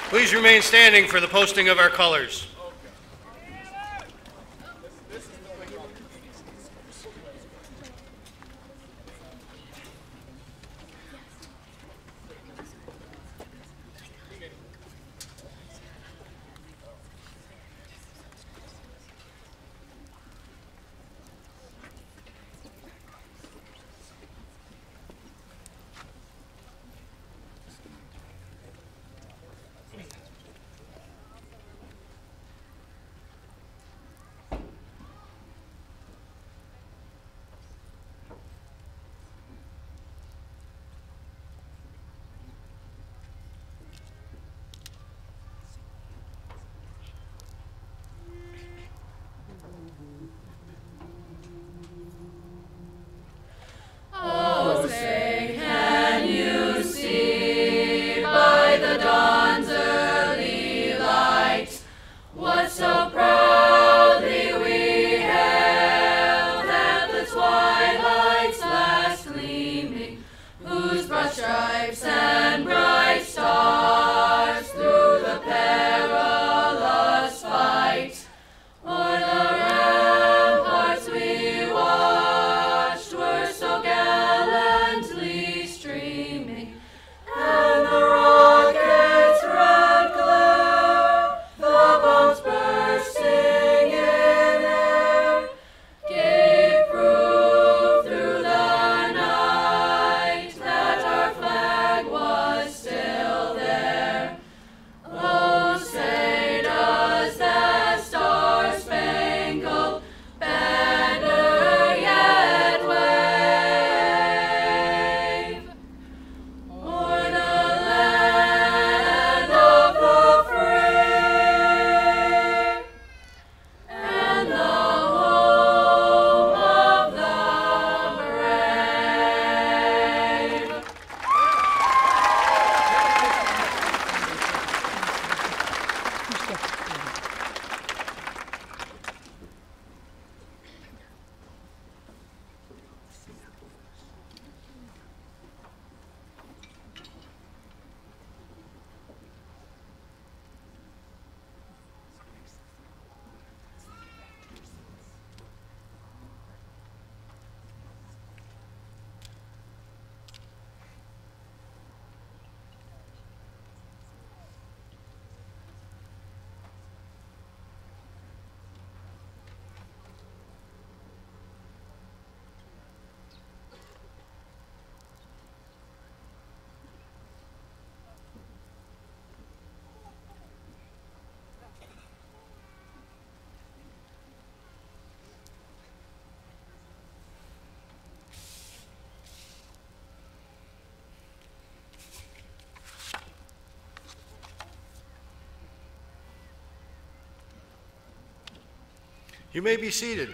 Please remain standing for the posting of our colors. You may be seated.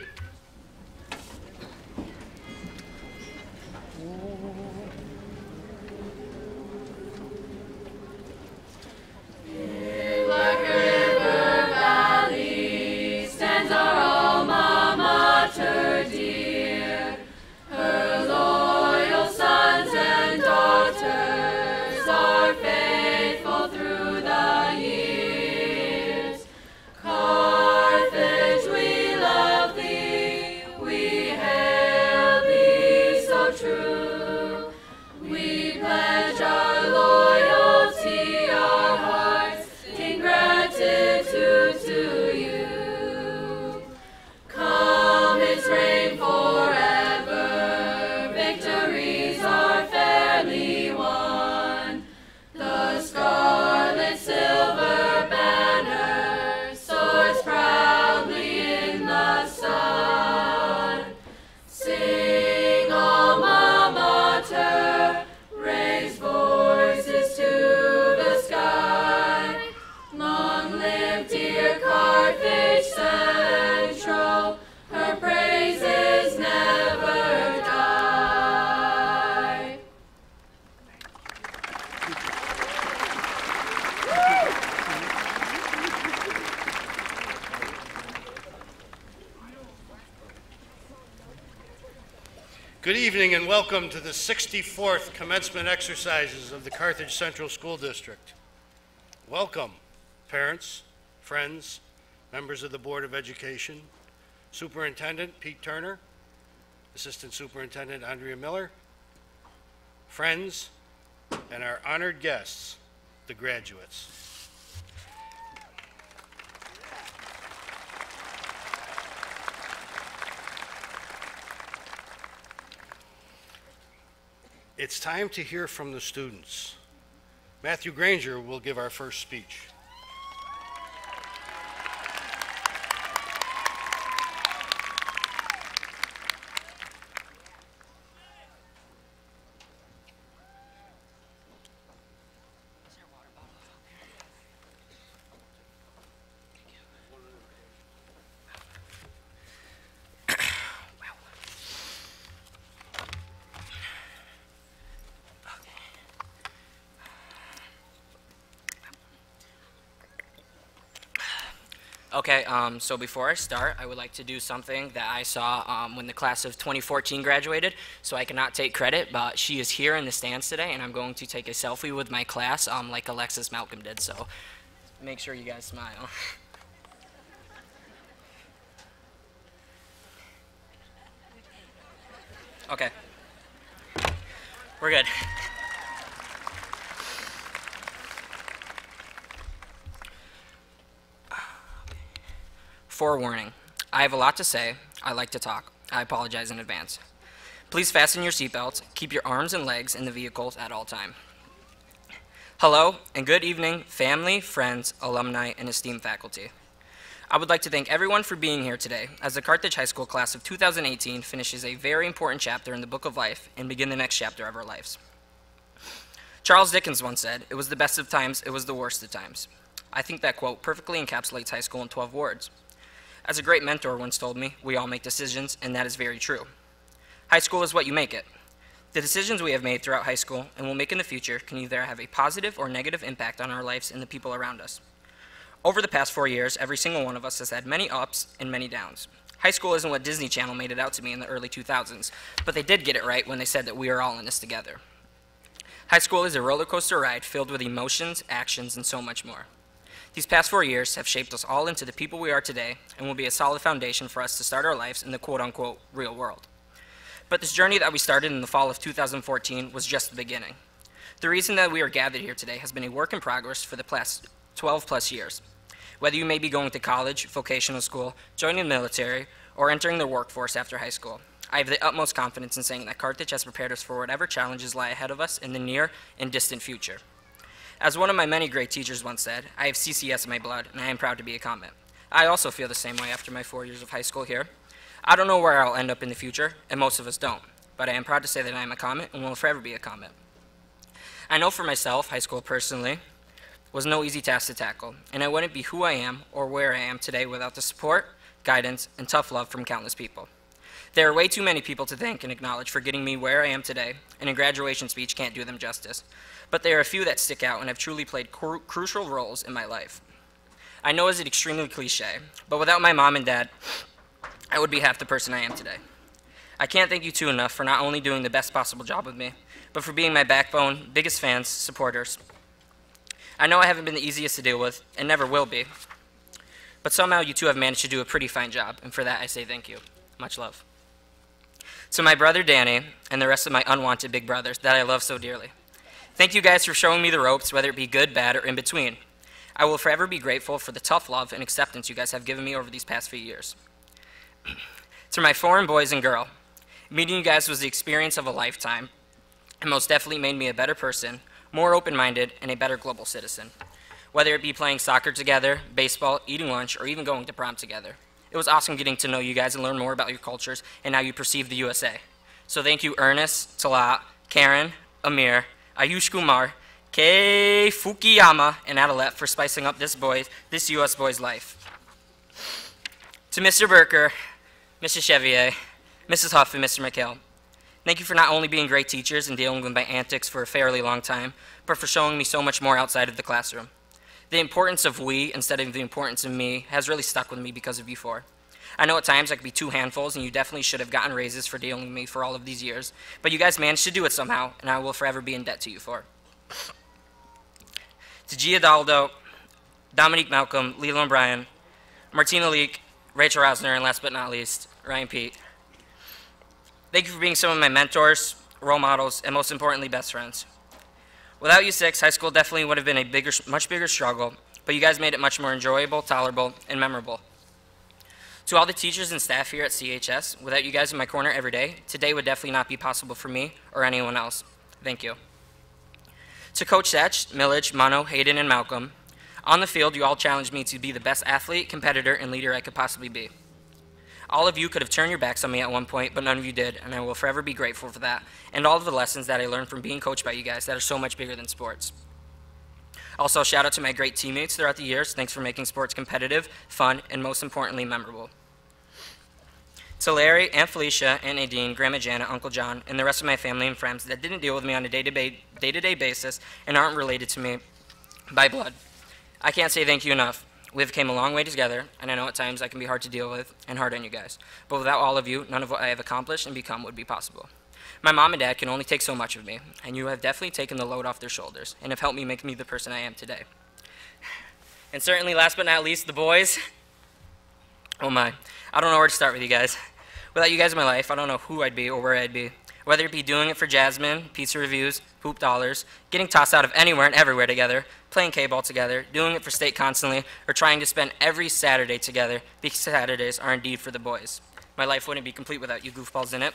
Good evening and welcome to the 64th commencement exercises of the Carthage Central School District. Welcome, parents, friends, members of the Board of Education, Superintendent Pete Turner, Assistant Superintendent Andrea Miller, friends, and our honored guests, the graduates. It's time to hear from the students. Matthew Granger will give our first speech. Okay, so before I start, I would like to do something that I saw when the class of 2014 graduated, so I cannot take credit, but she is here in the stands today, and I'm going to take a selfie with my class like Alexis Malcolm did, so make sure you guys smile. Okay, we're good. Forewarning, I have a lot to say. I like to talk. I apologize in advance. Please fasten your seatbelts. Keep your arms and legs in the vehicles at all time. Hello and good evening, family, friends, alumni, and esteemed faculty. I would like to thank everyone for being here today as the Carthage High School class of 2018 finishes a very important chapter in the Book of Life and begin the next chapter of our lives. Charles Dickens once said, "It was the best of times, it was the worst of times." I think that quote perfectly encapsulates high school in 12 words. As a great mentor once told me, we all make decisions, and that is very true. High school is what you make it. The decisions we have made throughout high school and will make in the future can either have a positive or negative impact on our lives and the people around us. Over the past 4 years, every single one of us has had many ups and many downs. High school isn't what Disney Channel made it out to be in the early 2000s, but they did get it right when they said that we are all in this together. High school is a roller coaster ride filled with emotions, actions, and so much more. These past 4 years have shaped us all into the people we are today and will be a solid foundation for us to start our lives in the quote-unquote real world. But this journey that we started in the fall of 2014 was just the beginning. The reason that we are gathered here today has been a work in progress for the past 12 plus years. Whether you may be going to college, vocational school, joining the military, or entering the workforce after high school, I have the utmost confidence in saying that Carthage has prepared us for whatever challenges lie ahead of us in the near and distant future. As one of my many great teachers once said, I have CCS in my blood, and I am proud to be a Comet. I also feel the same way after my 4 years of high school here. I don't know where I'll end up in the future, and most of us don't, but I am proud to say that I am a Comet and will forever be a Comet. I know for myself, high school personally was no easy task to tackle, and I wouldn't be who I am or where I am today without the support, guidance, and tough love from countless people. There are way too many people to thank and acknowledge for getting me where I am today, and a graduation speech can't do them justice. But there are a few that stick out and have truly played crucial roles in my life. I know it's extremely cliche, but without my mom and dad, I would be half the person I am today. I can't thank you two enough for not only doing the best possible job with me, but for being my backbone, biggest fans, supporters. I know I haven't been the easiest to deal with, and never will be, but somehow you two have managed to do a pretty fine job, and for that I say thank you. Much love. To my brother Danny, and the rest of my unwanted big brothers that I love so dearly. Thank you guys for showing me the ropes, whether it be good, bad, or in between. I will forever be grateful for the tough love and acceptance you guys have given me over these past few years. To my foreign boys and girl, meeting you guys was the experience of a lifetime, and most definitely made me a better person, more open-minded, and a better global citizen. Whether it be playing soccer together, baseball, eating lunch, or even going to prom together. It was awesome getting to know you guys and learn more about your cultures and how you perceive the USA. So thank you Ernest, Talat, Karen, Amir, Ayush Kumar, Kei Fukuyama, and Adelet for spicing up this US boy's life. To Mr. Berker, Mrs. Chevier, Mrs. Huff, and Mr. McHale, thank you for not only being great teachers and dealing with my antics for a fairly long time, but for showing me so much more outside of the classroom. The importance of we instead of the importance of me has really stuck with me because of you four. I know at times I could be two handfuls, and you definitely should have gotten raises for dealing with me for all of these years, but you guys managed to do it somehow, and I will forever be in debt to you for. To Gia Daldo, Dominique Malcolm, Leland Bryan, Martina Leak, Rachel Rosner, and last but not least, Ryan Pete. Thank you for being some of my mentors, role models, and most importantly, best friends. Without you six, high school definitely would have been a much bigger struggle, but you guys made it much more enjoyable, tolerable, and memorable. To all the teachers and staff here at CHS, without you guys in my corner every day, today would definitely not be possible for me or anyone else. Thank you. To Coach Satch, Millage, Mono, Hayden, and Malcolm, on the field, you all challenged me to be the best athlete, competitor, and leader I could possibly be. All of you could have turned your backs on me at one point, but none of you did, and I will forever be grateful for that, and all of the lessons that I learned from being coached by you guys that are so much bigger than sports. Also, shout out to my great teammates throughout the years. Thanks for making sports competitive, fun, and most importantly, memorable. To Larry, Aunt Felicia, Aunt Nadine, Grandma Janet, Uncle John, and the rest of my family and friends that didn't deal with me on a day-to-day basis and aren't related to me by blood, I can't say thank you enough. We've came a long way together, and I know at times I can be hard to deal with and hard on you guys. But without all of you, none of what I have accomplished and become would be possible. My mom and dad can only take so much of me, and you have definitely taken the load off their shoulders and have helped me make me the person I am today. And certainly, last but not least, the boys. Oh my, I don't know where to start with you guys. Without you guys in my life, I don't know who I'd be or where I'd be. Whether it be doing it for Jasmine, pizza reviews, hoop dollars, getting tossed out of anywhere and everywhere together, playing K-ball together, doing it for state constantly, or trying to spend every Saturday together, because Saturdays are indeed for the boys. My life wouldn't be complete without you goofballs in it,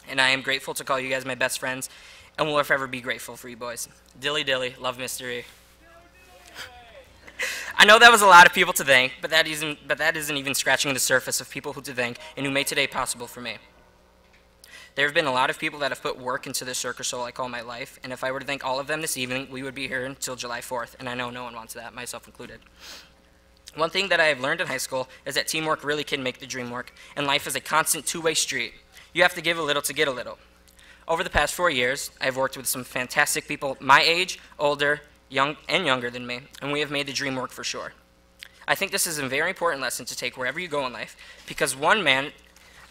and I am grateful to call you guys my best friends, and will forever be grateful for you boys. Dilly dilly, love mystery. I know that was a lot of people to thank, but that isn't even scratching the surface of people who to thank and who made today possible for me. There have been a lot of people that have put work into this circus show I call my life, and if I were to thank all of them this evening, we would be here until July 4th, and I know no one wants that, myself included. One thing that I have learned in high school is that teamwork really can make the dream work, and life is a constant two-way street. You have to give a little to get a little. Over the past 4 years, I have worked with some fantastic people my age, older, young, and younger than me, and we have made the dream work for sure. I think this is a very important lesson to take wherever you go in life, because one man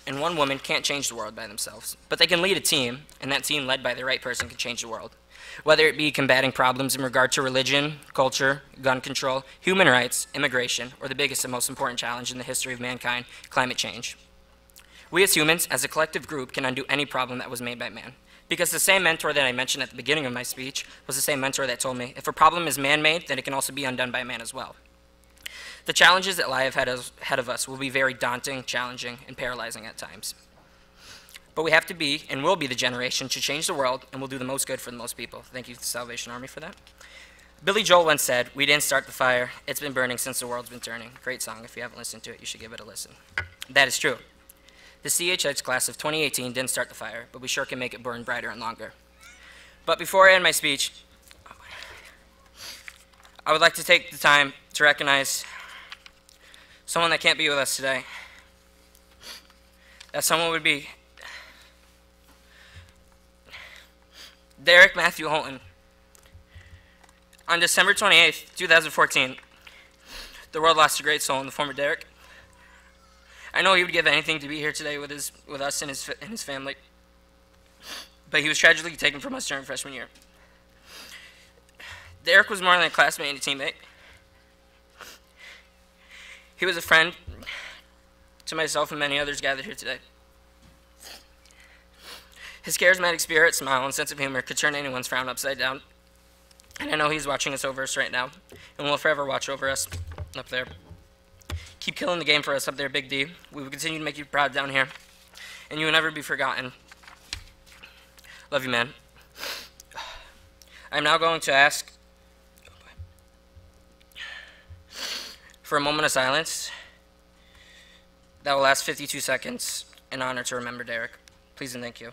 and one woman can't change the world by themselves, but they can lead a team, and that team led by the right person can change the world. Whether it be combating problems in regard to religion, culture, gun control, human rights, immigration, or the biggest and most important challenge in the history of mankind, climate change. We as humans, as a collective group, can undo any problem that was made by man. Because the same mentor that I mentioned at the beginning of my speech was the same mentor that told me, if a problem is man-made, then it can also be undone by man as well. The challenges that lie ahead of us will be very daunting, challenging, and paralyzing at times. But we have to be and will be the generation to change the world and will do the most good for the most people. Thank you to the Salvation Army for that. Billy Joel once said, "We didn't start the fire, it's been burning since the world's been turning." Great song. If you haven't listened to it, you should give it a listen. That is true. The CHH class of 2018 didn't start the fire, but we sure can make it burn brighter and longer. But before I end my speech, I would like to take the time to recognize someone that can't be with us today. That someone would be Derek Matthew Holton. On December 28th, 2014, the world lost a great soul in the former Derek. I know he would give anything to be here today with us and his family, but he was tragically taken from us during freshman year. Derek was more than a classmate and a teammate. He was a friend to myself and many others gathered here today. His charismatic spirit, smile, and sense of humor could turn anyone's frown upside down. And I know he's watching us over us right now, and will forever watch over us up there. Keep killing the game for us up there, Big D. We will continue to make you proud down here, and you will never be forgotten. Love you, man. I'm now going to ask for a moment of silence that will last 52 seconds in honor to remember Derek. Please and thank you.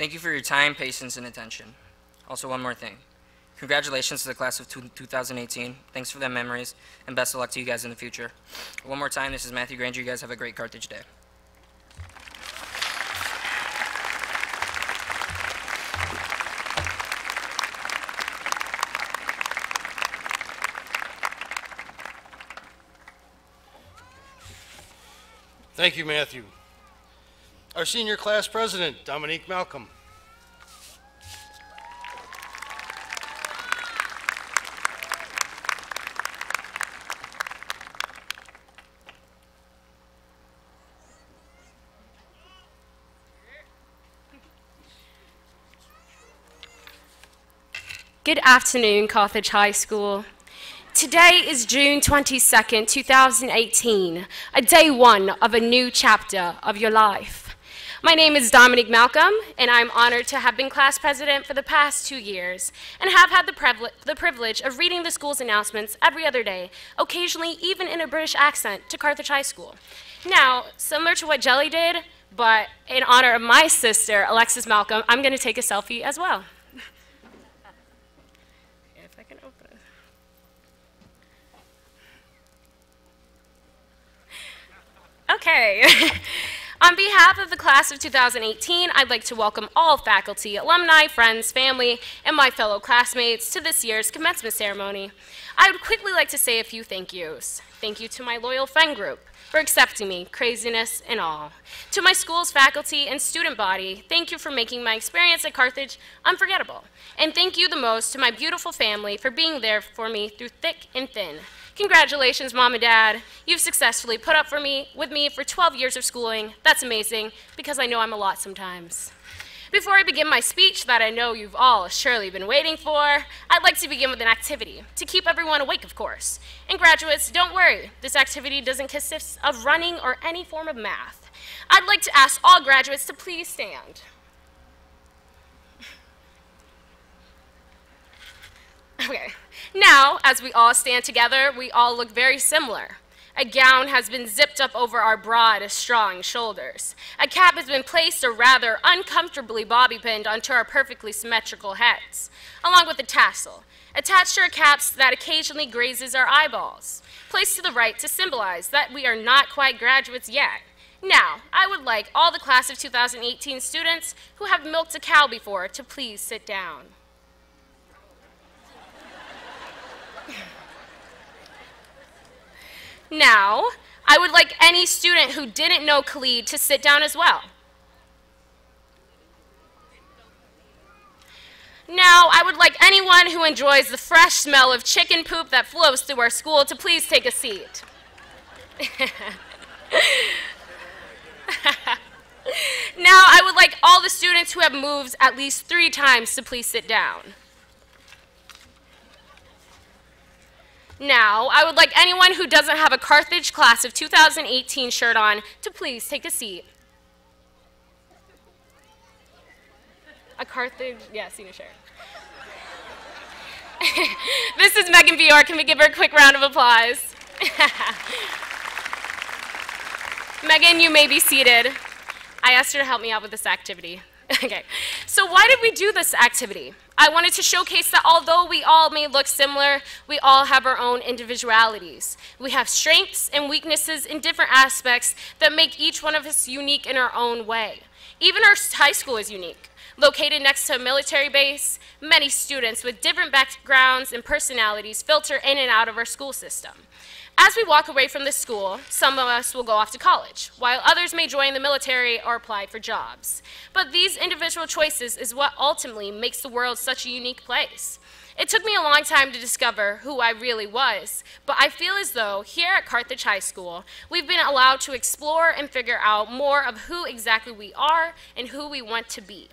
Thank you for your time, patience, and attention. Also, one more thing. Congratulations to the class of 2018. Thanks for the memories, and best of luck to you guys in the future. One more time, this is Matthew Granger. You guys have a great Carthage Day. Thank you, Matthew. Our senior class president, Dominique Malcolm. Good afternoon, Carthage High School. Today is June 22nd, 2018, a day one of a new chapter of your life. My name is Dominique Malcolm, and I'm honored to have been class president for the past 2 years and have had the privilege of reading the school's announcements every other day, occasionally even in a British accent, to Carthage High School. Now, similar to what Jelly did, but in honor of my sister, Alexis Malcolm, I'm going to take a selfie as well. If I can open it. Okay. On behalf of the class of 2018, I'd like to welcome all faculty, alumni, friends, family, and my fellow classmates to this year's commencement ceremony. I would quickly like to say a few thank yous. Thank you to my loyal friend group for accepting me, craziness and all. To my school's faculty and student body, thank you for making my experience at Carthage unforgettable. And thank you the most to my beautiful family for being there for me through thick and thin. Congratulations, Mom and Dad. You've successfully put up with me for 12 years of schooling. That's amazing, because I know I'm a lot sometimes. Before I begin my speech that I know you've all surely been waiting for, I'd like to begin with an activity, to keep everyone awake, of course. And graduates, don't worry, this activity doesn't consist of running or any form of math. I'd like to ask all graduates to please stand. Okay. Now, as we all stand together, we all look very similar. A gown has been zipped up over our broad, strong shoulders. A cap has been placed or rather uncomfortably bobby-pinned onto our perfectly symmetrical heads, along with a tassel, attached to our caps that occasionally grazes our eyeballs, placed to the right to symbolize that we are not quite graduates yet. Now, I would like all the class of 2018 students who have milked a cow before to please sit down. Now, I would like any student who didn't know Khalid to sit down as well. Now, I would like anyone who enjoys the fresh smell of chicken poop that flows through our school to please take a seat. Now, I would like all the students who have moved at least 3 times to please sit down. Now, I would like anyone who doesn't have a Carthage class of 2018 shirt on to please take a seat. A Carthage, yeah, senior shirt. This is Megan Bior. Can we give her a quick round of applause? Megan, you may be seated. I asked her to help me out with this activity. Okay, so why did we do this activity? I wanted to showcase that although we all may look similar, we all have our own individualities. We have strengths and weaknesses in different aspects that make each one of us unique in our own way. Even our high school is unique. Located next to a military base, many students with different backgrounds and personalities filter in and out of our school system. As we walk away from this school, some of us will go off to college, while others may join the military or apply for jobs. But these individual choices is what ultimately makes the world such a unique place. It took me a long time to discover who I really was, but I feel as though here at Carthage High School, we've been allowed to explore and figure out more of who exactly we are and who we want to be.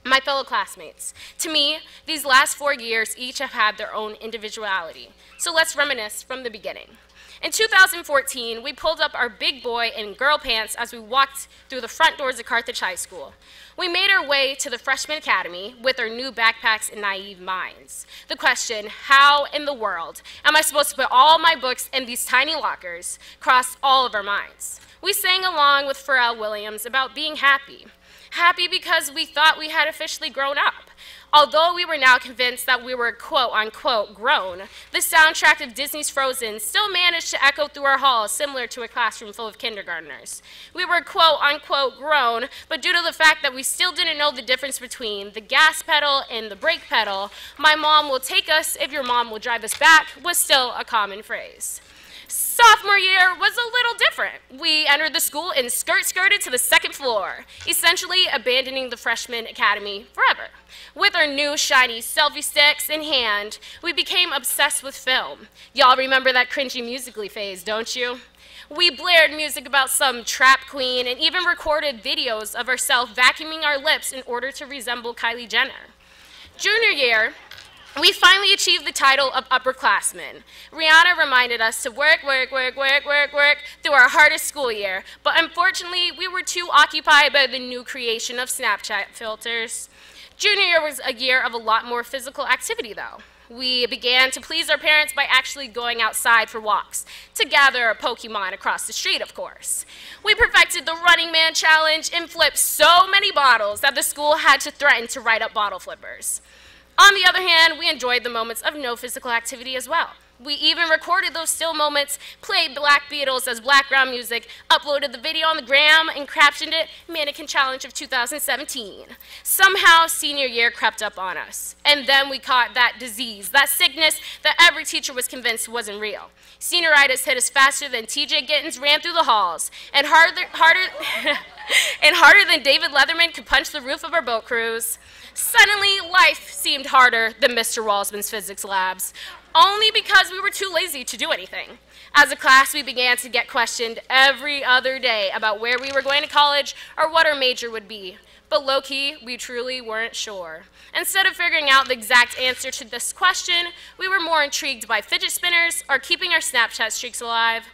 My fellow classmates, to me, these last 4 years each have had their own individuality. So let's reminisce from the beginning. In 2014, we pulled up our big boy and girl pants as we walked through the front doors of Carthage High School. We made our way to the freshman academy with our new backpacks and naive minds. The question, how in the world am I supposed to put all my books in these tiny lockers, crossed all of our minds. We sang along with Pharrell Williams about being happy. Happy because we thought we had officially grown up. Although we were now convinced that we were quote-unquote grown, the soundtrack of Disney's Frozen still managed to echo through our halls similar to a classroom full of kindergartners. We were quote-unquote grown, but due to the fact that we still didn't know the difference between the gas pedal and the brake pedal, "my mom will take us if your mom will drive us back" was still a common phrase. Sophomore year was a little different. We entered the school and skirted to the second floor, essentially abandoning the freshman academy forever. With our new shiny selfie sticks in hand, we became obsessed with film. Y'all remember that cringy Musical.ly phase, don't you? We blared music about some trap queen and even recorded videos of ourselves vacuuming our lips in order to resemble Kylie Jenner. Junior year, we finally achieved the title of upperclassmen. Rihanna reminded us to work through our hardest school year, but unfortunately, we were too occupied by the new creation of Snapchat filters. Junior year was a year of a lot more physical activity, though. We began to please our parents by actually going outside for walks, to gather a Pokemon across the street, of course. We perfected the Running Man challenge and flipped so many bottles that the school had to threaten to write up bottle flippers. On the other hand, we enjoyed the moments of no physical activity as well. We even recorded those still moments, played Black Beatles as background music, uploaded the video on the gram, and captioned it Mannequin Challenge of 2017. Somehow, senior year crept up on us. And then we caught that disease, that sickness that every teacher was convinced wasn't real. Senioritis hit us faster than TJ Gittens ran through the halls, and harder than David Letterman could punch the roof of our boat cruise. Suddenly, life seemed harder than Mr. Walsman's physics labs, only because we were too lazy to do anything. As a class, we began to get questioned every other day about where we were going to college or what our major would be. But low-key, we truly weren't sure. Instead of figuring out the exact answer to this question, we were more intrigued by fidget spinners or keeping our Snapchat streaks alive.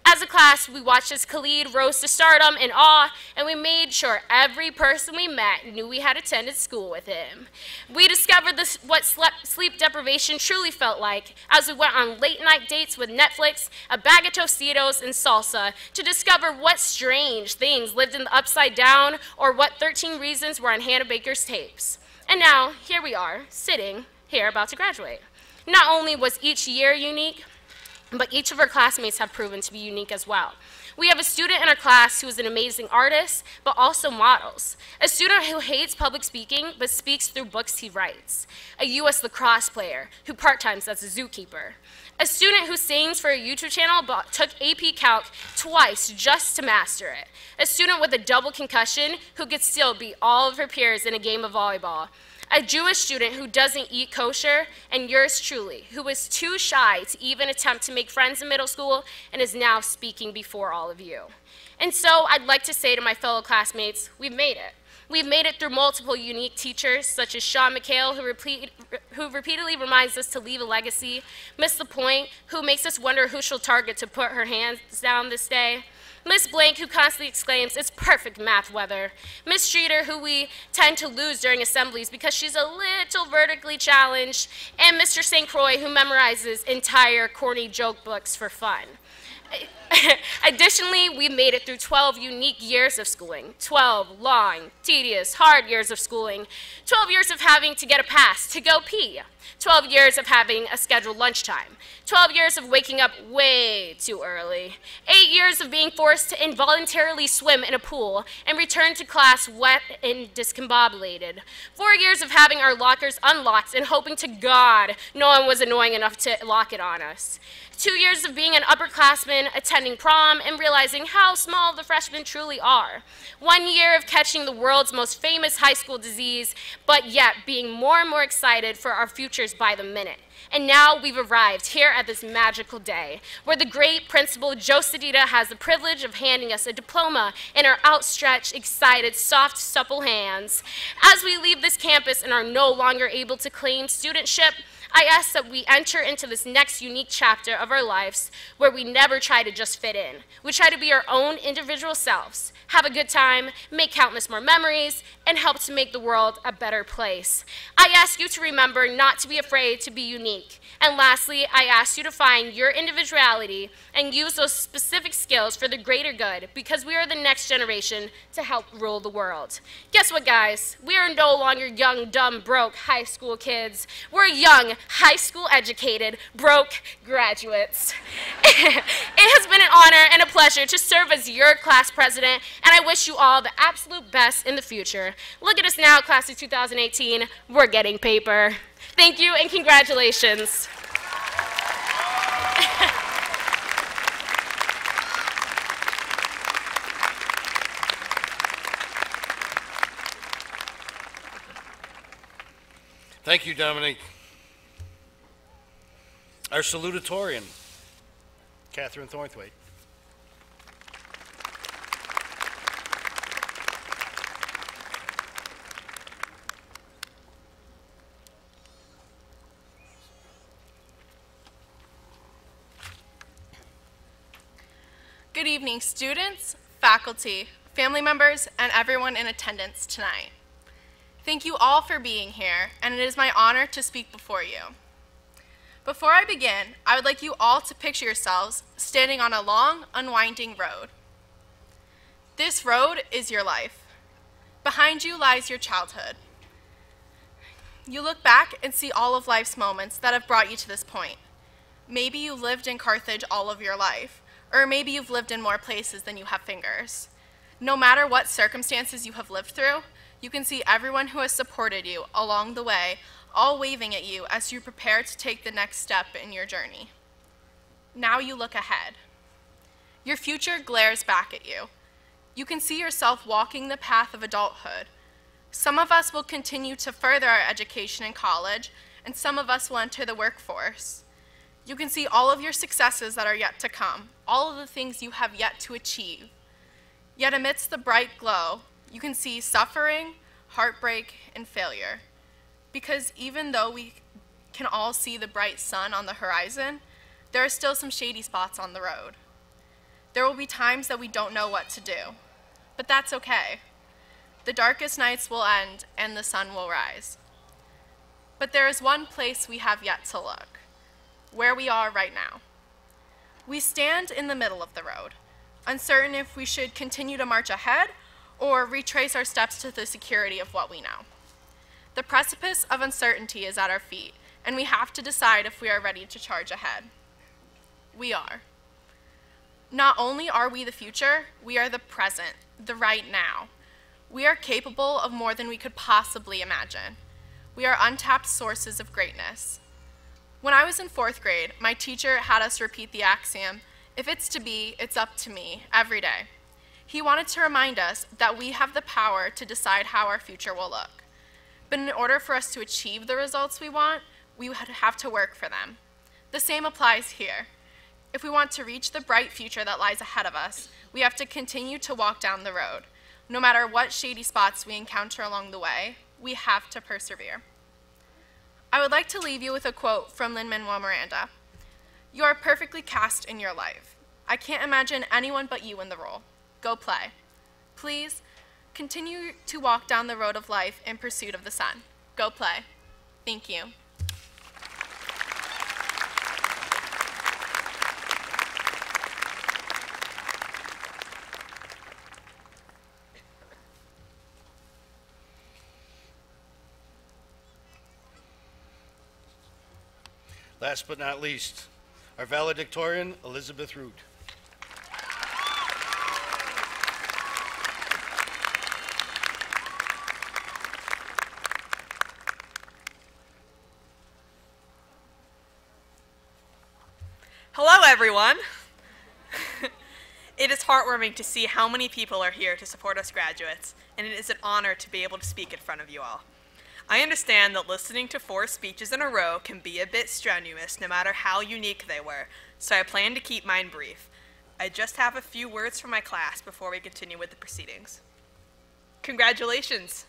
As a class, we watched as Khalid rose to stardom in awe, and we made sure every person we met knew we had attended school with him. We discovered what sleep deprivation truly felt like as we went on late-night dates with Netflix, a bag of Tostitos, and salsa to discover what strange things lived in the Upside Down or what 13 Reasons were on Hannah Baker's tapes. And now, here we are, sitting here about to graduate. Not only was each year unique, but each of our classmates have proven to be unique as well. We have a student in our class who is an amazing artist, but also models. A student who hates public speaking, but speaks through books he writes. A US lacrosse player who part-times as a zookeeper. A student who sings for a YouTube channel, but took AP Calc twice just to master it. A student with a double concussion who could still beat all of her peers in a game of volleyball. A Jewish student who doesn't eat kosher, and yours truly, who was too shy to even attempt to make friends in middle school and is now speaking before all of you. And so I'd like to say to my fellow classmates, we've made it. We've made it through multiple unique teachers, such as Sean McHale, who repeatedly reminds us to leave a legacy, Miss LaPointe, who makes us wonder who she'll target to put her hands down this day, Miss Blank, who constantly exclaims, "It's perfect math weather." Miss Streeter, who we tend to lose during assemblies because she's a little vertically challenged, and Mr. St. Croix, who memorizes entire corny joke books for fun. Additionally, we made it through 12 unique years of schooling, 12 long, tedious, hard years of schooling, 12 years of having to get a pass to go pee, 12 years of having a scheduled lunchtime, 12 years of waking up way too early, 8 years of being forced to involuntarily swim in a pool and return to class wet and discombobulated, 4 years of having our lockers unlocked and hoping to God no one was annoying enough to lock it on us, 2 years of being an upperclassman, attending prom, and realizing how small the freshmen truly are, 1 year of catching the world's most famous high school disease, but yet being more and more excited for our futures by the minute. And now we've arrived here at this magical day, where the great Principal Joe Sedita has the privilege of handing us a diploma in our outstretched, excited, soft, supple hands. As we leave this campus and are no longer able to claim studentship, I ask that we enter into this next unique chapter of our lives where we never try to just fit in. We try to be our own individual selves, have a good time, make countless more memories, and help to make the world a better place. I ask you to remember not to be afraid to be unique. And lastly, I ask you to find your individuality and use those specific skills for the greater good, because we are the next generation to help rule the world. Guess what, guys? We are no longer young, dumb, broke high school kids. We're young, high school educated, broke graduates. It has been an honor and a pleasure to serve as your class president, and I wish you all the absolute best in the future. Look at us now, class of 2018. We're getting paper. Thank you and congratulations. Thank you, Dominique. Our salutatorian, Catherine Thornthwaite. Good evening, students, faculty, family members, and everyone in attendance tonight. Thank you all for being here, and it is my honor to speak before you. Before I begin, I would like you all to picture yourselves standing on a long, unwinding road. This road is your life. Behind you lies your childhood. You look back and see all of life's moments that have brought you to this point. Maybe you've lived in Carthage all of your life, or maybe you've lived in more places than you have fingers. No matter what circumstances you have lived through, you can see everyone who has supported you along the way, all waving at you as you prepare to take the next step in your journey. Now you look ahead. Your future glares back at you. You can see yourself walking the path of adulthood. Some of us will continue to further our education in college, and some of us will enter the workforce. You can see all of your successes that are yet to come, all of the things you have yet to achieve. Yet amidst the bright glow, you can see suffering, heartbreak, and failure. Because even though we can all see the bright sun on the horizon, there are still some shady spots on the road. There will be times that we don't know what to do, but that's okay. The darkest nights will end and the sun will rise. But there is one place we have yet to look, where we are right now. We stand in the middle of the road, uncertain if we should continue to march ahead or retrace our steps to the security of what we know. The precipice of uncertainty is at our feet, and we have to decide if we are ready to charge ahead. We are. Not only are we the future, we are the present, the right now. We are capable of more than we could possibly imagine. We are untapped sources of greatness. When I was in 4th grade, my teacher had us repeat the axiom, "If it's to be, it's up to me," every day. He wanted to remind us that we have the power to decide how our future will look. But in order for us to achieve the results we want, we would have to work for them. The same applies here. If we want to reach the bright future that lies ahead of us, we have to continue to walk down the road. No matter what shady spots we encounter along the way, we have to persevere. I would like to leave you with a quote from Lin-Manuel Miranda. "You are perfectly cast in your life. I can't imagine anyone but you in the role. Go play. Please, continue to walk down the road of life in pursuit of the sun. Go play." Thank you. Last but not least, our valedictorian, Elizabeth Root. Hello, everyone. It is heartwarming to see how many people are here to support us graduates, and it is an honor to be able to speak in front of you all. I understand that listening to 4 speeches in a row can be a bit strenuous, no matter how unique they were, so I plan to keep mine brief. I just have a few words from my class before we continue with the proceedings. Congratulations!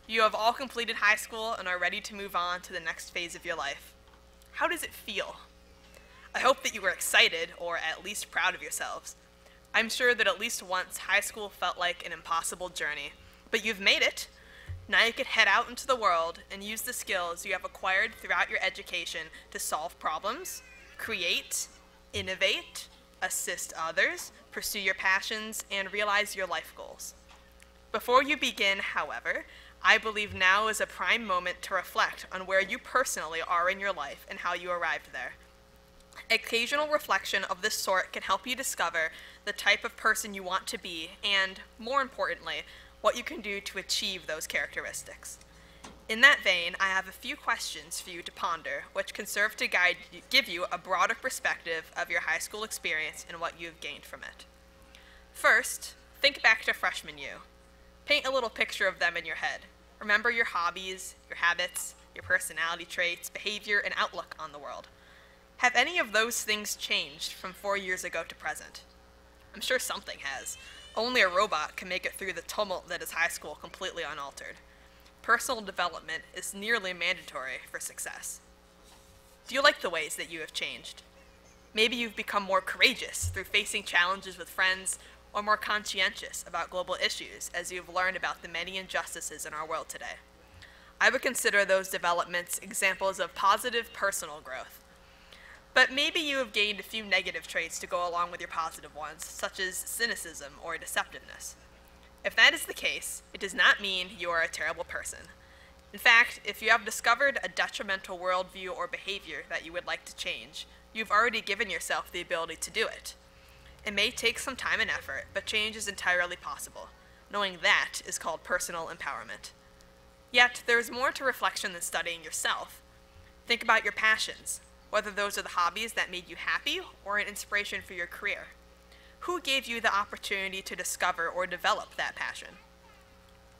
You have all completed high school and are ready to move on to the next phase of your life. How does it feel? I hope that you were excited, or at least proud of yourselves. I'm sure that at least once high school felt like an impossible journey, but you've made it. Now you can head out into the world and use the skills you have acquired throughout your education to solve problems, create, innovate, assist others, pursue your passions, and realize your life goals. Before you begin, however, I believe now is a prime moment to reflect on where you personally are in your life and how you arrived there. Occasional reflection of this sort can help you discover the type of person you want to be and, more importantly, what you can do to achieve those characteristics. In that vein, I have a few questions for you to ponder, which can serve to give you a broader perspective of your high school experience and what you have gained from it. First, think back to freshman you. Paint a little picture of them in your head. Remember your hobbies, your habits, your personality traits, behavior, and outlook on the world. Have any of those things changed from 4 years ago to present? I'm sure something has. Only a robot can make it through the tumult that is high school completely unaltered. Personal development is nearly mandatory for success. Do you like the ways that you have changed? Maybe you've become more courageous through facing challenges with friends, or more conscientious about global issues as you've learned about the many injustices in our world today. I would consider those developments examples of positive personal growth. But maybe you have gained a few negative traits to go along with your positive ones, such as cynicism or deceptiveness. If that is the case, it does not mean you are a terrible person. In fact, if you have discovered a detrimental worldview or behavior that you would like to change, you've already given yourself the ability to do it. It may take some time and effort, but change is entirely possible. Knowing that is called personal empowerment. Yet, there is more to reflection than studying yourself. Think about your passions, whether those are the hobbies that made you happy or an inspiration for your career. Who gave you the opportunity to discover or develop that passion?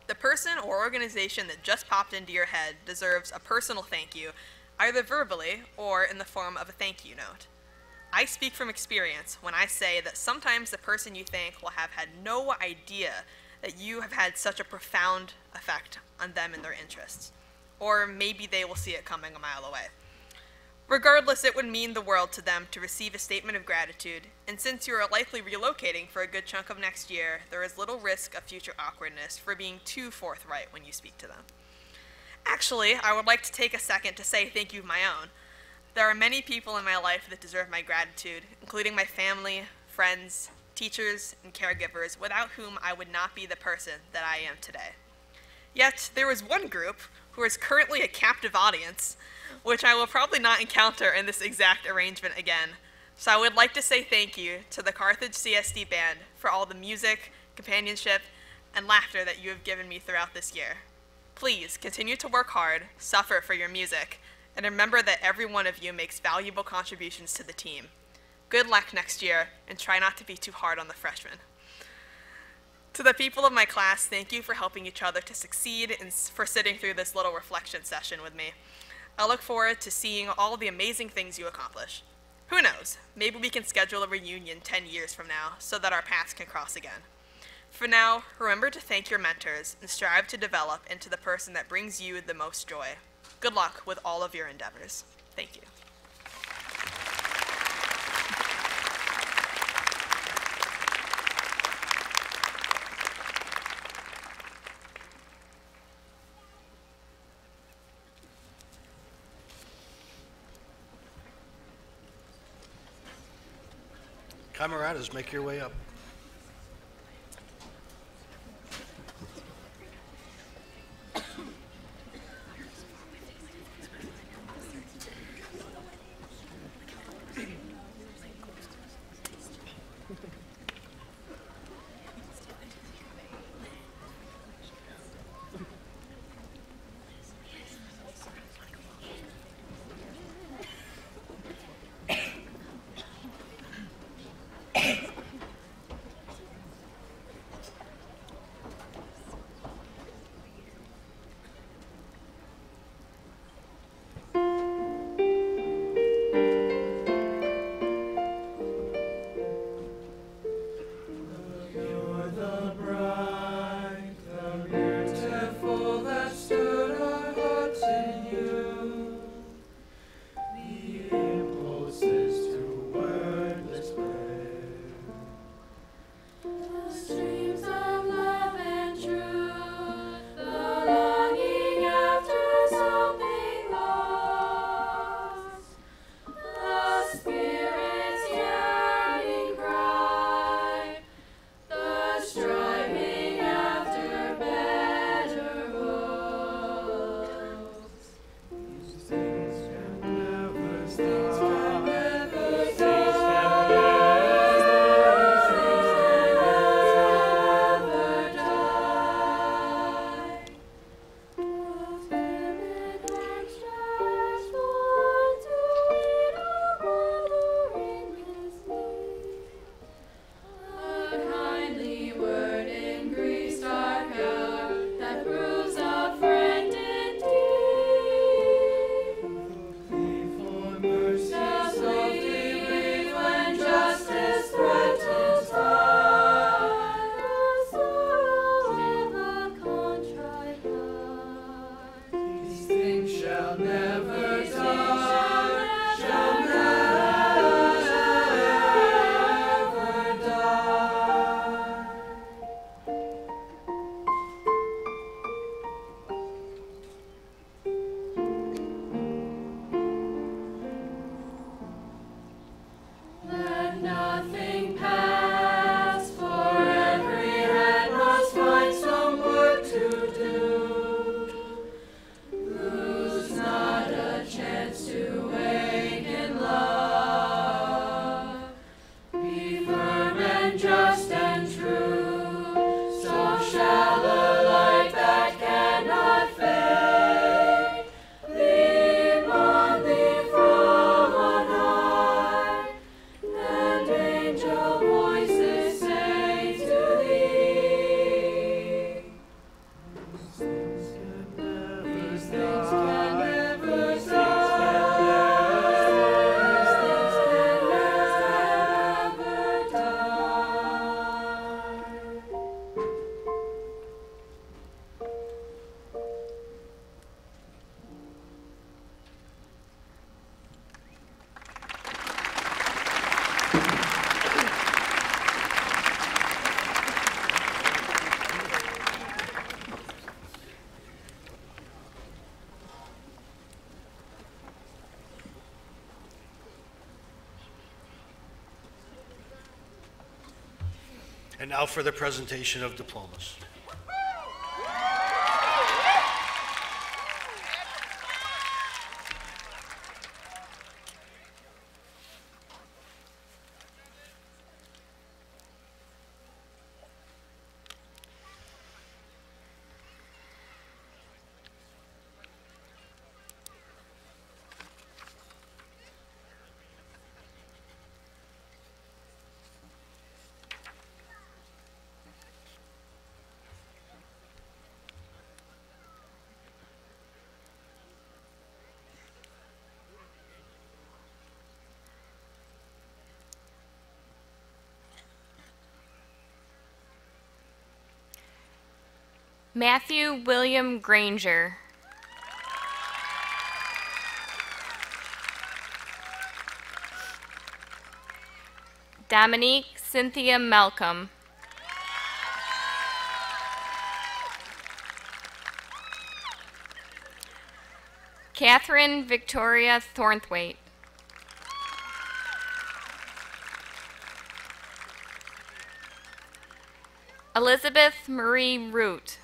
The person or organization that just popped into your head deserves a personal thank you, either verbally or in the form of a thank you note. I speak from experience when I say that sometimes the person you thank will have had no idea that you have had such a profound effect on them and their interests. Or maybe they will see it coming a mile away. Regardless, it would mean the world to them to receive a statement of gratitude, and since you are likely relocating for a good chunk of next year, there is little risk of future awkwardness for being too forthright when you speak to them. Actually, I would like to take a second to say thank you of my own. There are many people in my life that deserve my gratitude, including my family, friends, teachers, and caregivers, without whom I would not be the person that I am today. Yet, there is one group who is currently a captive audience, which I will probably not encounter in this exact arrangement again. So I would like to say thank you to the Carthage CSD band for all the music, companionship, and laughter that you have given me throughout this year. Please continue to work hard, suffer for your music, and remember that every one of you makes valuable contributions to the team. Good luck next year, and try not to be too hard on the freshmen. To the people of my class, thank you for helping each other to succeed and for sitting through this little reflection session with me. I look forward to seeing all the amazing things you accomplish. Who knows, maybe we can schedule a reunion 10 years from now so that our paths can cross again. For now, remember to thank your mentors and strive to develop into the person that brings you the most joy. Good luck with all of your endeavors. Thank you. Camaradas, make your way up. And now for the presentation of diplomas. Matthew William Granger. Dominique Cynthia Malcolm. Catherine Victoria Thornthwaite. Elizabeth Marie Root.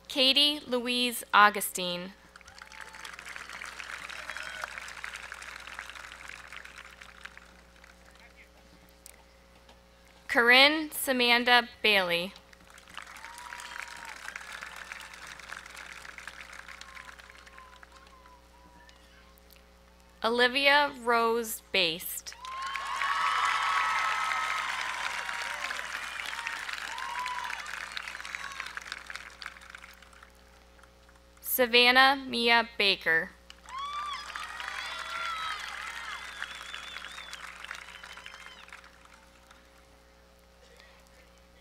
Katie Louise Augustine. Corinne Samantha Bailey. Olivia Rose Baste. Savannah Mia Baker.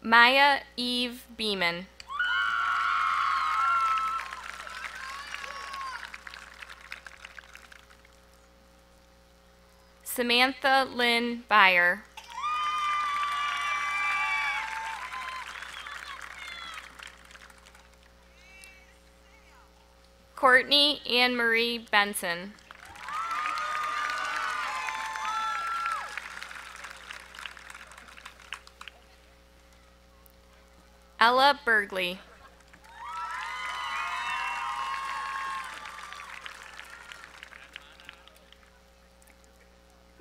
Maya Eve Beeman. Samantha Lynn Byer. Courtney Anne Marie Benson. Ella Bergley.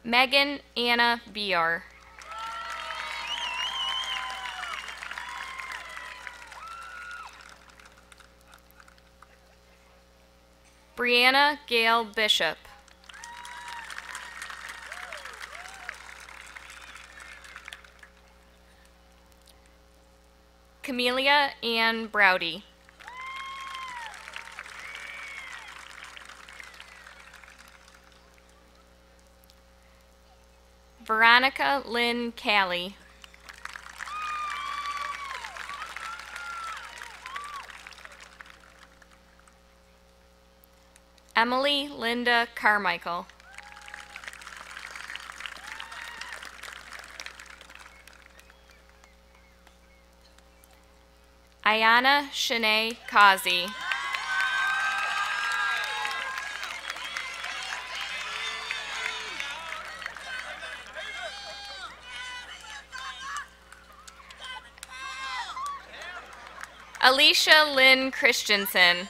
Megan Anna Bior. Brianna Gail Bishop. Camelia Ann Browdy. Veronica Lynn Callie. Emily Linda Carmichael. Ayana Shanae Kazi. Alicia Lynn Christensen.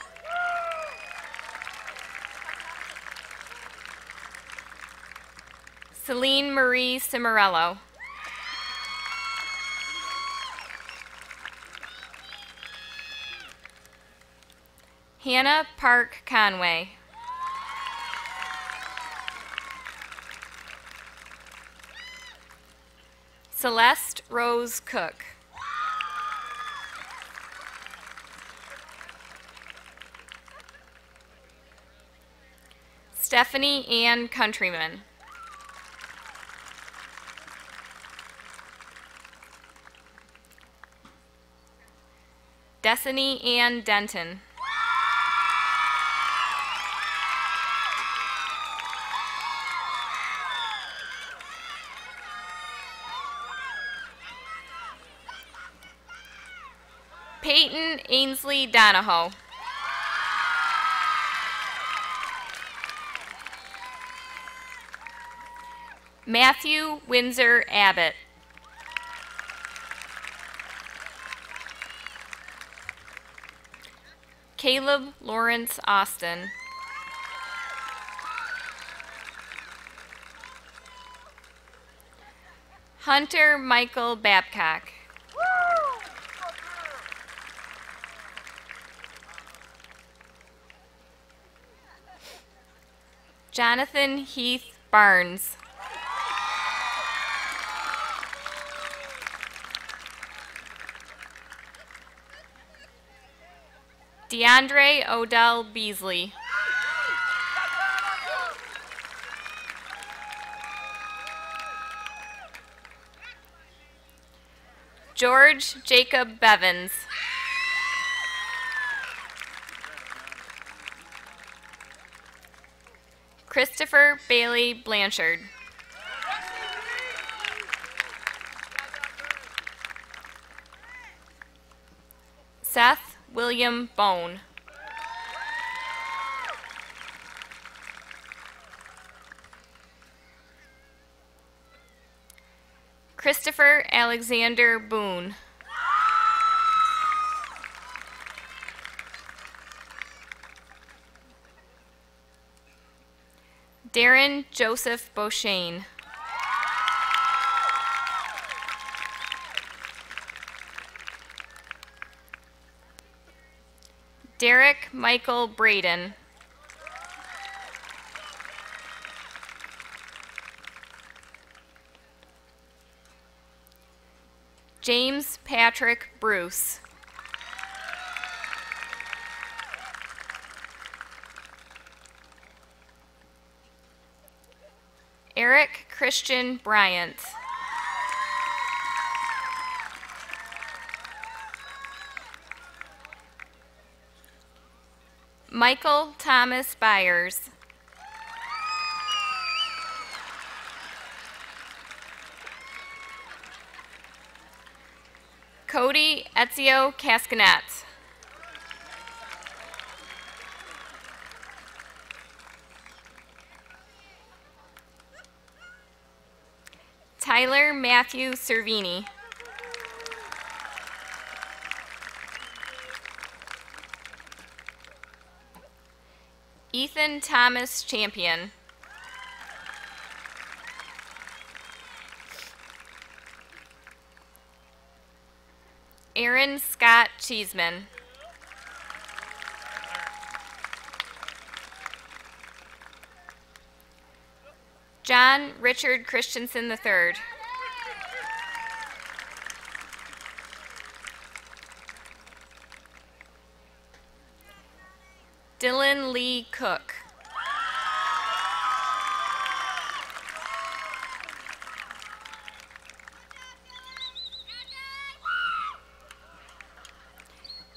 Celine Marie Cimarello. Hannah Park Conway. Celeste Rose Cook. Stephanie Ann Countryman. Destiny Ann Denton. Peyton Ainsley Donahoe. Matthew Windsor Abbott. Caleb Lawrence Austin. Hunter Michael Babcock. Jonathan Heath Barnes. DeAndre Odell Beasley. George Jacob Bevins. Christopher Bailey Blanchard. Seth William Bone. Christopher Alexander Boone. Darren Joseph Beauchesne. Derek Michael Braden. James Patrick Bruce. Eric Christian Bryant. Michael Thomas Byers. Cody Ezio Cascanet. Tyler Matthew Cervini. Ethan Thomas Champion. Aaron Scott Cheeseman. John Richard Christensen III. Dylan Lee Cook.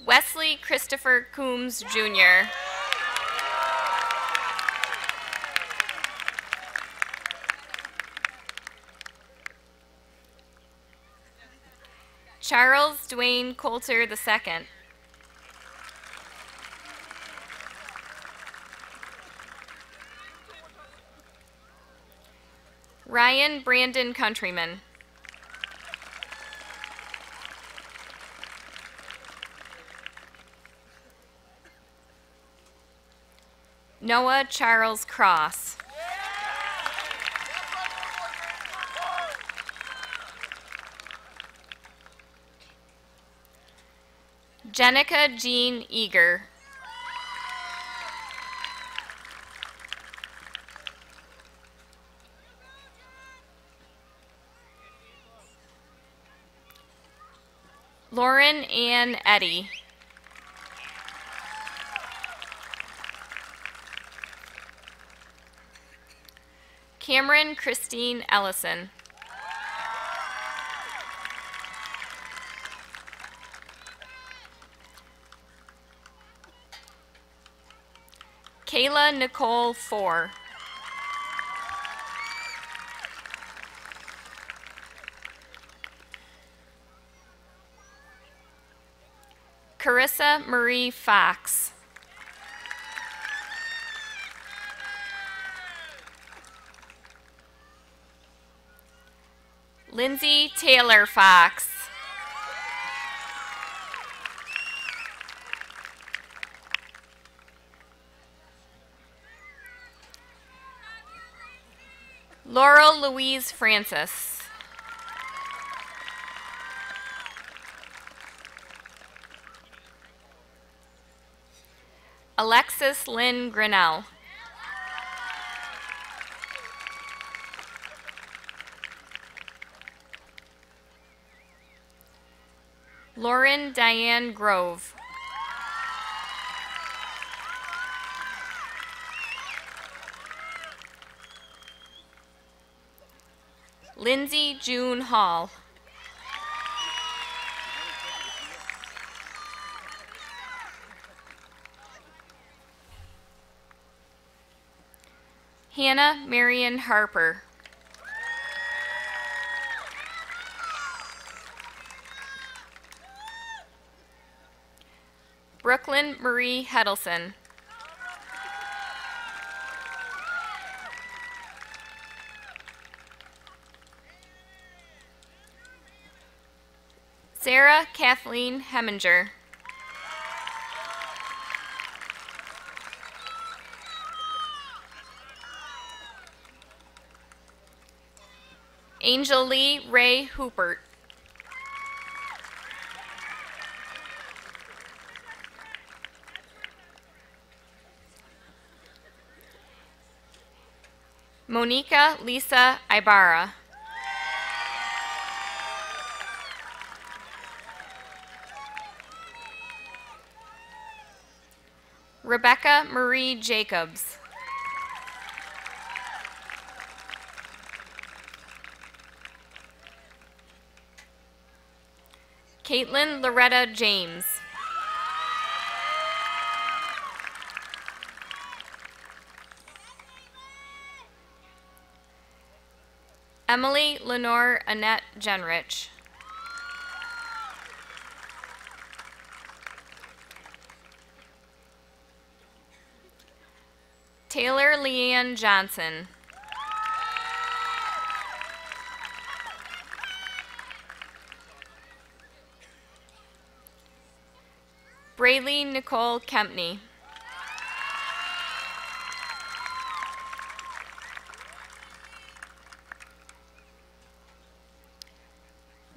Wesley Christopher Coombs, Jr. Charles Dwayne Coulter II. Ryan Brandon Countryman. Noah Charles Cross. Jenica Jean Eager. Lauren Ann Eddy. Cameron Christine Ellison. Kayla Nicole Four. Carissa Marie Fox. Lindsay Taylor Fox. Laurel Louise Francis. Alexis Lynn Grinnell. Lauren Diane Grove. Lindsay June Hall. Hannah Marion Harper. Brooklyn Marie Hedelson. Sarah Kathleen Heminger. Angel Lee Ray Hoopert. Monica Lisa Ibarra. Rebecca Marie Jacobs. Caitlin Loretta James. Emily Lenore Annette Genrich. Taylor Leanne Johnson. Braylee Nicole Kempney.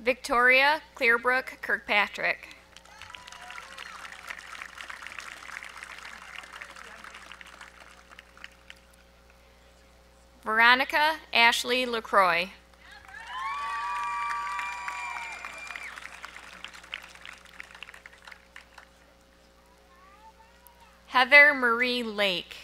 Victoria Clearbrook Kirkpatrick. Veronica Ashley LaCroix. Heather Marie Lake.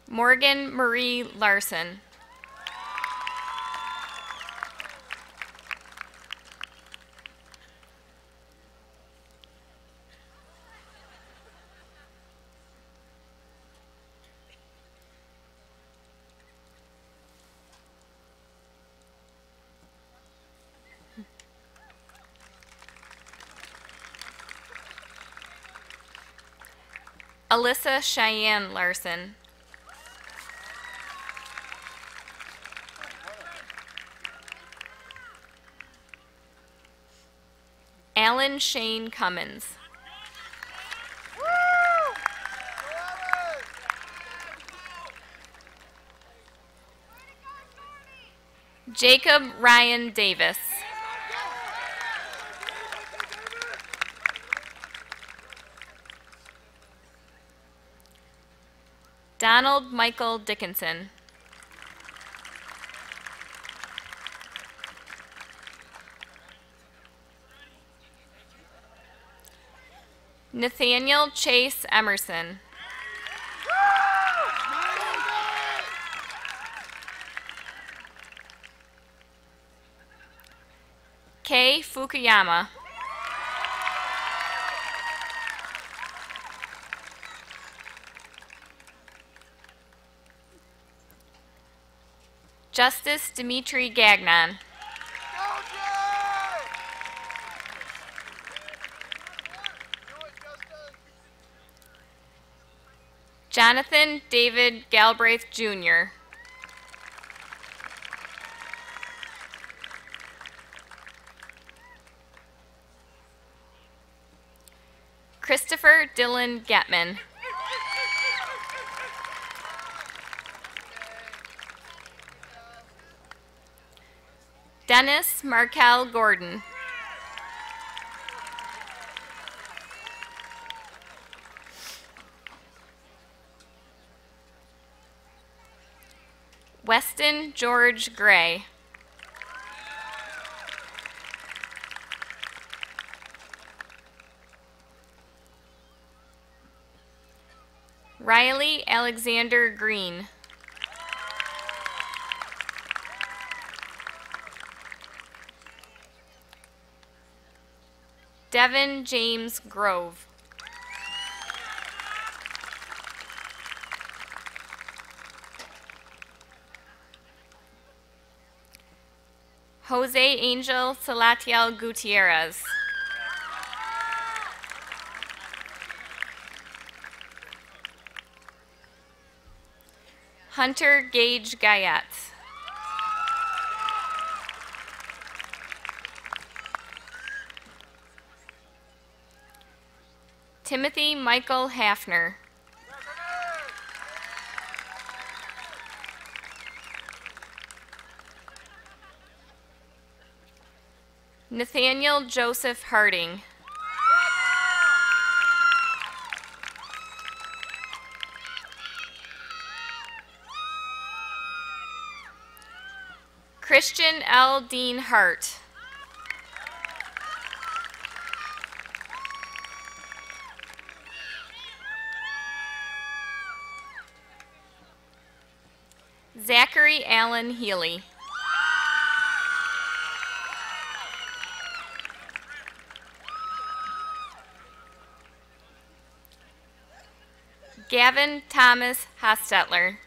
Morgan Marie Larson. Alyssa Cheyenne Larson. Alan Shane Cummins. Jacob Ryan Davis. Donald Michael Dickinson. Nathaniel Chase Emerson. Kei Fukuyama. Justice Dimitri Gagnon. Jonathan David Galbraith, Jr. Christopher Dylan Getman. Dennis Markel Gordon. Weston George Gray. Riley Alexander Green. Devin James Grove. Jose Angel Salatiel Gutierrez. Hunter Gage Guyette. Timothy Michael Hafner. Nathaniel Joseph Harding. Christian L. Dean Hart. Zachary Allen Healy. Gavin Thomas Hostetler.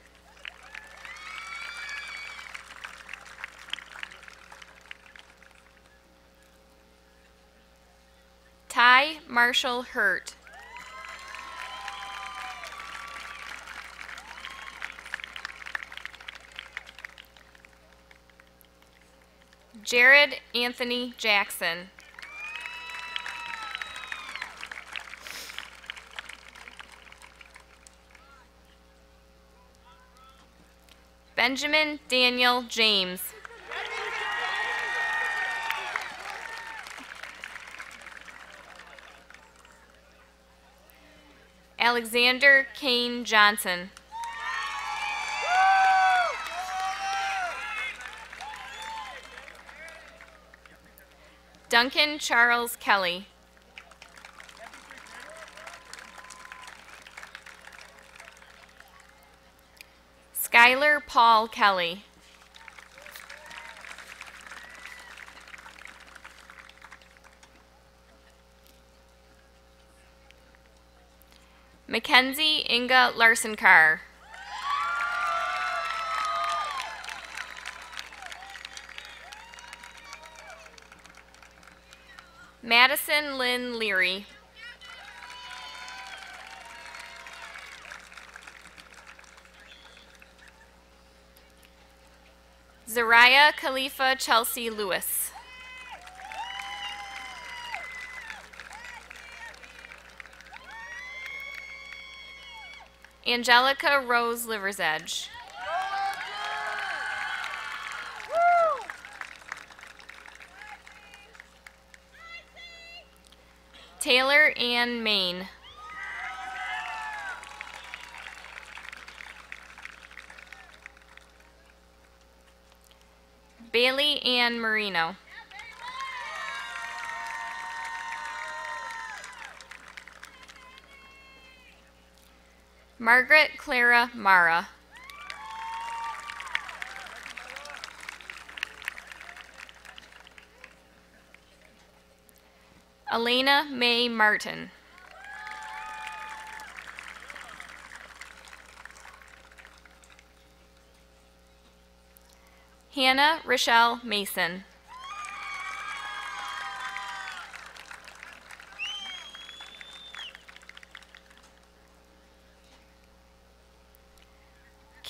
Ty Marshall Hurt. Jared Anthony Jackson. Benjamin Daniel James. Alexander Kane Johnson. Duncan Charles Kelly. Skylar Paul Kelly. Mackenzie Inga Larson Carr. Madison Lynn Leary. Zariah Khalifa Chelsea Lewis. Angelica Rose Liversedge. Taylor Ann Main. Bailey Ann Marino. Margaret Clara Mara. Elena Mae Martin. Hannah Rochelle Mason.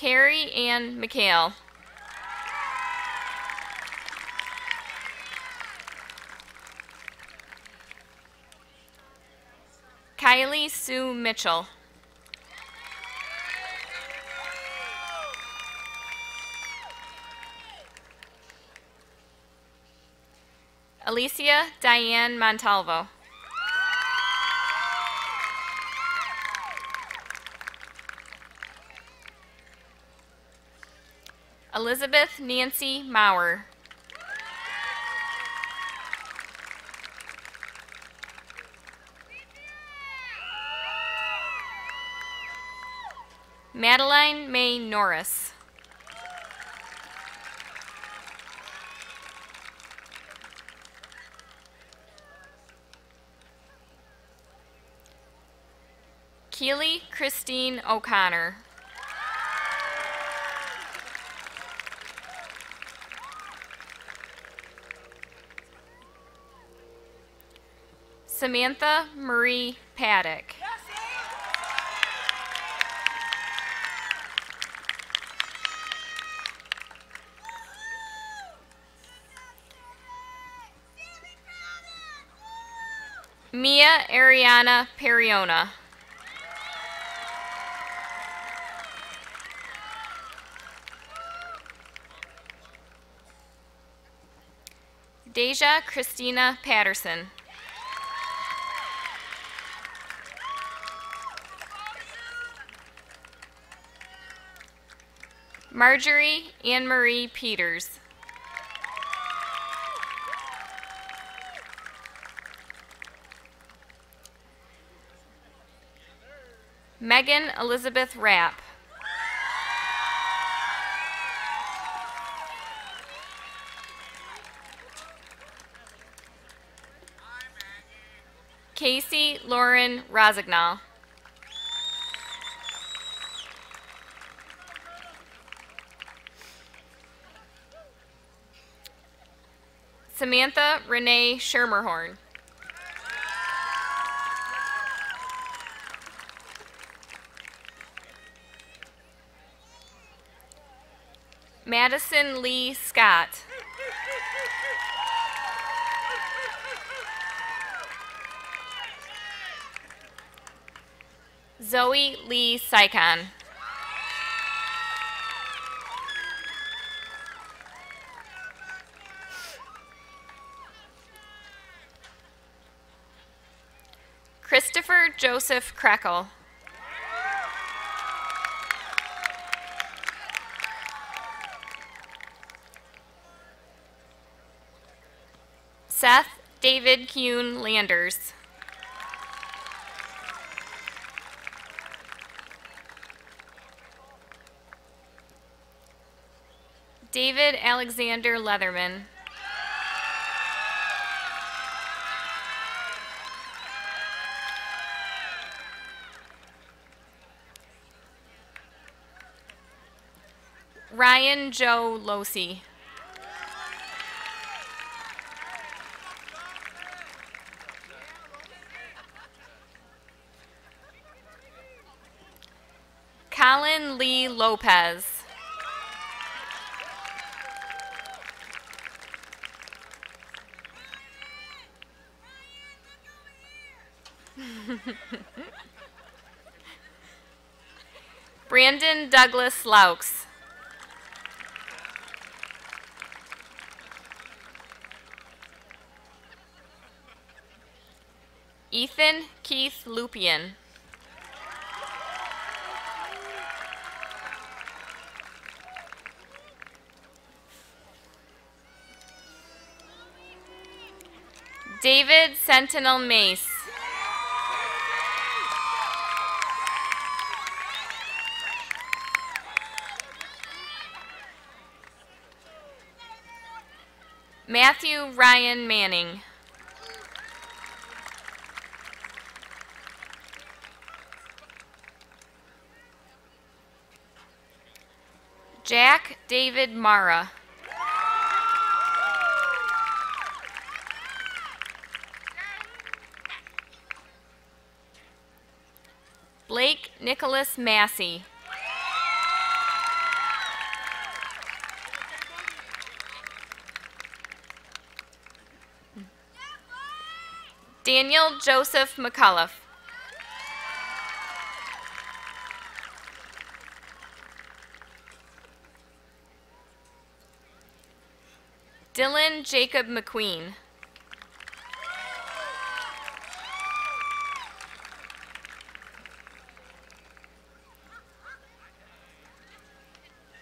Carrie Ann McHale. Kylie Sue Mitchell. Alicia Diane Montalvo. Elizabeth Nancy Maurer. Madeline May Norris. Keely Christine O'Connor. Samantha Marie Paddock. Mia Ariana Periona. Deja Christina Patterson. Marjorie Anne Marie Peters. Megan Elizabeth Rapp. Casey Lauren Rosignol. Samantha Renee Schermerhorn. Madison Lee Scott. Zoe Lee Sycon. Christopher Joseph Krekel. Seth David Kuhn Landers. David Alexander Leatherman. Ryan Joe Losi. Colin Lee Lopez. Brandon Douglas Laux. Ethan Keith Lupian. David Sentinel Mace. Matthew Ryan Manning. Jack David Mara. Blake Nicholas Massey. Daniel Joseph McCullough. Dylan Jacob McQueen.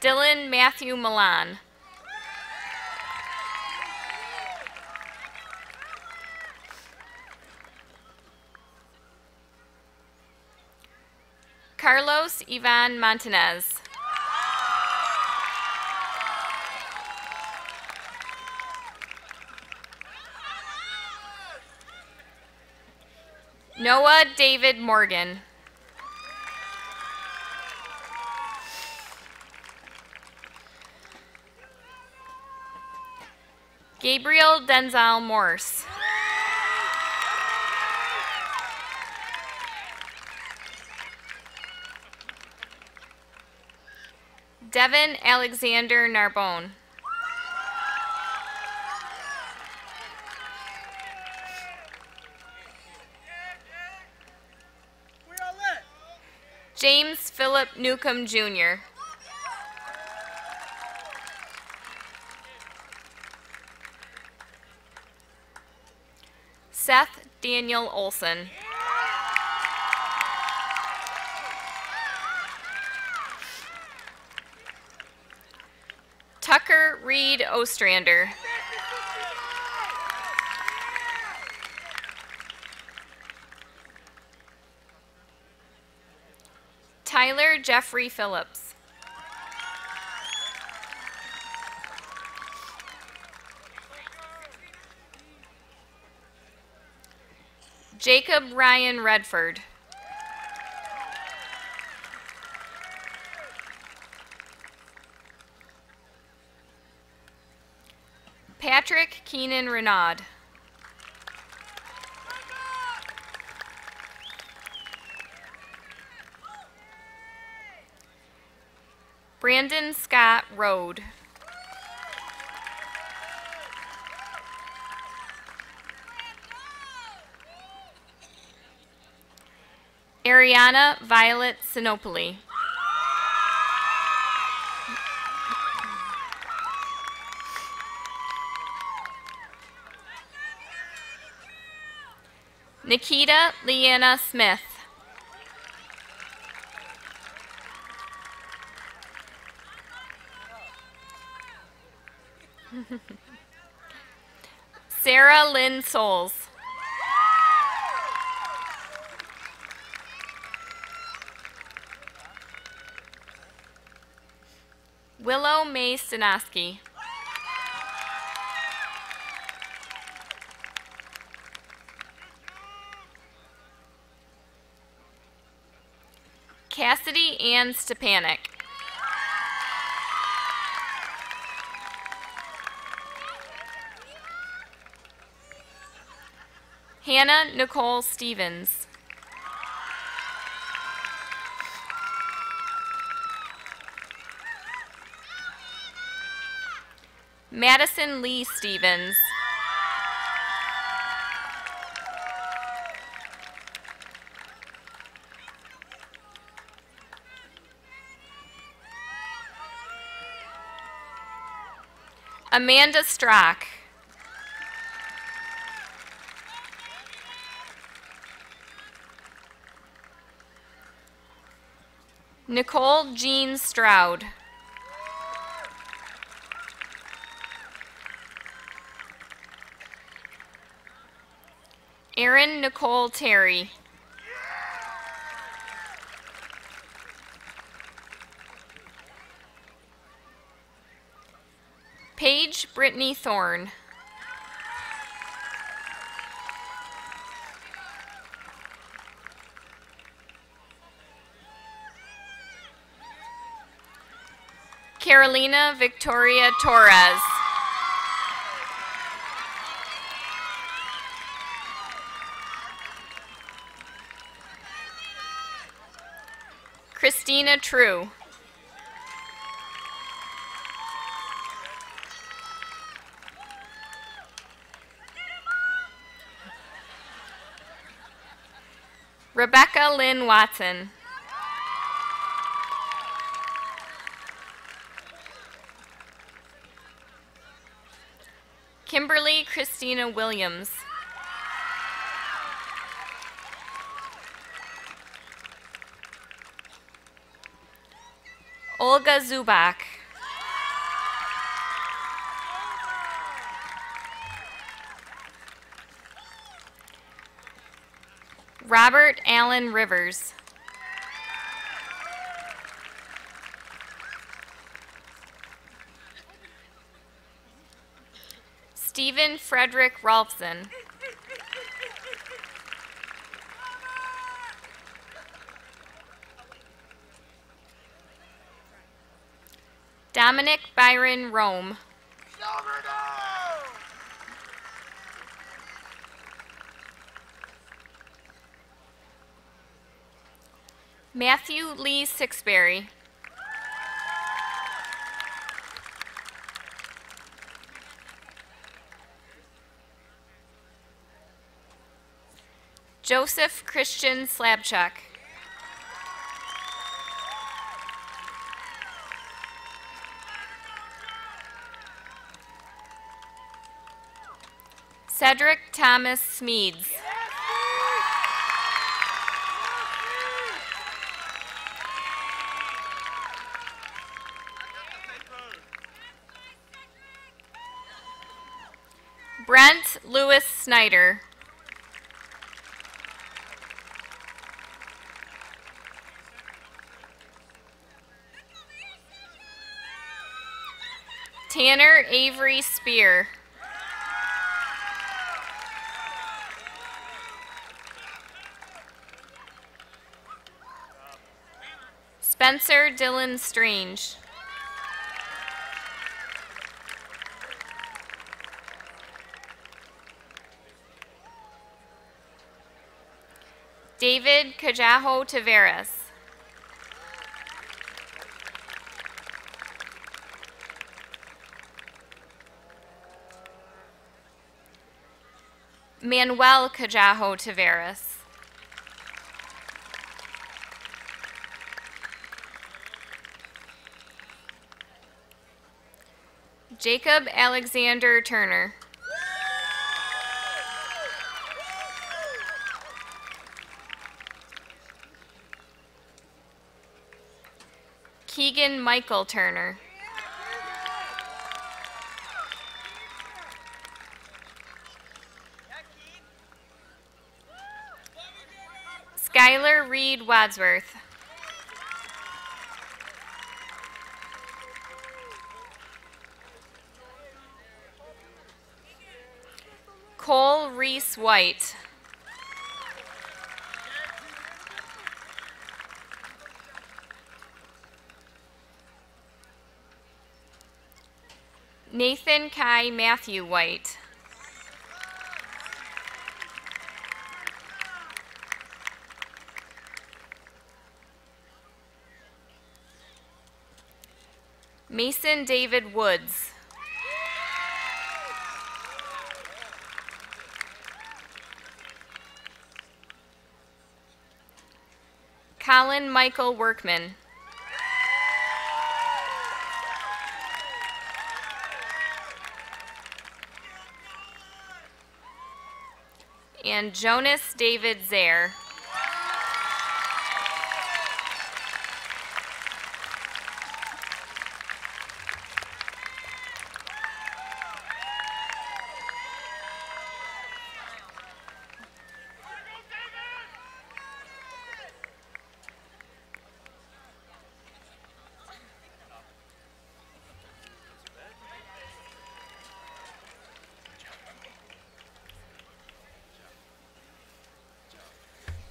Dylan Matthew Milan. Carlos Ivan Montanez. Noah David Morgan. Gabriel Denzel Morse. Devin Alexander Narbonne. James Philip Newcomb Jr. Seth Daniel Olson. Tucker Reed Ostrander. Tyler Jeffrey Phillips. Jacob Ryan Redford. Patrick Keenan Renaud. Brandon Scott Rode. Ariana Violet Sinopoli. Nikita Leanna Smith. Sarah Lynn Souls. Willow May Stanoski. Cassidy Ann Stepanek. Hannah Nicole Stevens. Madison Lee Stevens. Amanda Strock. Nicole Jean Stroud. Erin Nicole Terry. Paige Brittany Thorne. Carolina Victoria Torres. Christina True. Rebecca Lynn Watson. Kimberly Christina Williams. Olga Zubak. Robert Allen Rivers. Stephen Frederick Rolfson. Dominic Byron Rome. Matthew Lee Sixberry. Joseph Christian Slabchuk. Cedric Thomas Smeeds. Brent Lewis Snyder. Tanner Avery Spear. Spencer Dillon Strange. David Cajajo Taveras. Manuel Cajajo Taveras. Jacob Alexander Turner. Keegan Michael Turner. Skylar Reed Wadsworth. Cole Reese White. Nathan Kai Matthew White. Mason David Woods. Colin Michael Workman. And Jonas David Zaire.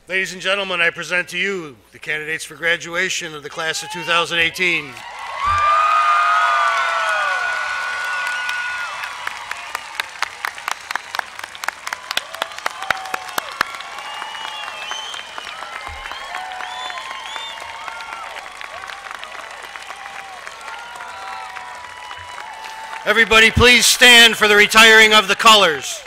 Ladies and gentlemen, I present to you the candidates for graduation of the class of 2018. Everybody please stand for the retiring of the colors.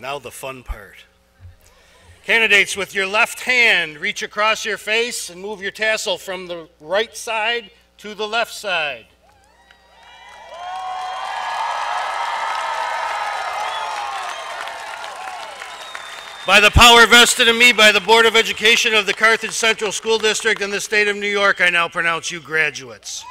Now the fun part. Candidates, with your left hand, reach across your face and move your tassel from the right side to the left side. By the power vested in me by the Board of Education of the Carthage Central School District in the state of New York, I now pronounce you graduates.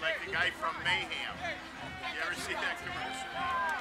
Like the guy from Mayhem. You ever see that commercial?